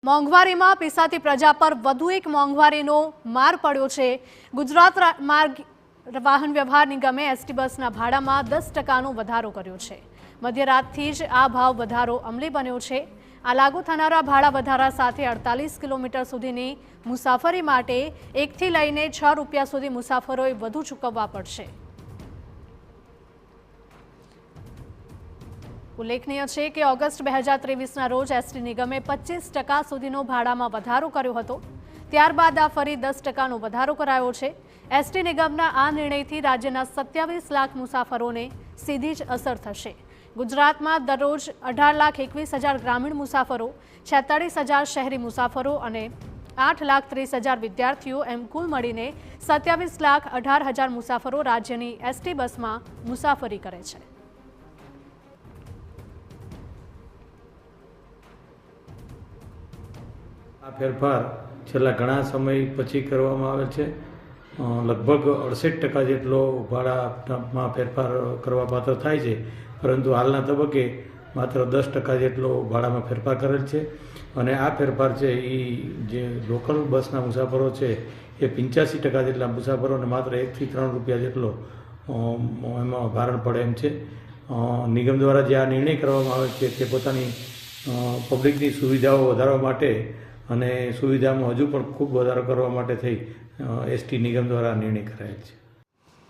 મોંઘવારીમાં પીસાતી પ્રજા પર વધુ એક મોંઘવારીનો માર પડ્યો છે। ગુજરાત માર્ગ વાહન વ્યવહાર નિગમે એસટી બસના ભાડામાં 10%નો વધારો કર્યો છે। મધ્યરાતથી જ આ ભાવ વધારો અમલી બન્યો છે। આ લાગુ થનારા ભાડા વધારા સાથે 48 કિલોમીટર સુધીની મુસાફરી માટે 1 થી લઈને 6 રૂપિયા સુધી મુસાફરોએ વધુ ચૂકવવા પડશે। ઉલ્લેખનીય છે કે ઓગસ્ટ 2023ના રોજ એસટી નિગમે 25% સુધીનો ભાડામાં વધારો કર્યો હતો। ત્યારબાદ આ ફરી 10%નો વધારો કરાયો છે। એસટી નિગમના આ નિર્ણયથી રાજ્યના 27 લાખ મુસાફરોને સીધી જ અસર થશે। ગુજરાતમાં દરરોજ 18,21,000 ગ્રામીણ મુસાફરો, 46,000 શહેરી મુસાફરો અને 8,30,000 વિદ્યાર્થીઓ એમ કુલ મળીને 27,18,000 મુસાફરો રાજ્યની એસટી બસમાં મુસાફરી કરે છે। આ ફેરફાર છેલ્લા ઘણા સમય પછી કરવામાં આવે છે। લગભગ 68% જેટલો ભાડામાં ફેરફાર કરવા પાત્ર થાય છે, પરંતુ હાલના તબક્કે માત્ર 10% જેટલો ભાડામાં ફેરફાર કરેલ છે। અને આ ફેરફાર છે એ જે લોકલ બસના મુસાફરો છે એ 85% જેટલા મુસાફરોને માત્ર 1 થી 3 રૂપિયા જેટલો એમાં ભારણ પડે એમ છે। નિગમ દ્વારા જે આ નિર્ણય કરવામાં આવે છે તે પોતાની પબ્લિકની સુવિધાઓ વધારવા માટે અને સુવિધામાં હજુ પણ ખૂબ વધારો કરવા માટે થઈ એસટી નિગમ દ્વારા નિર્ણય કરાયેલ છે।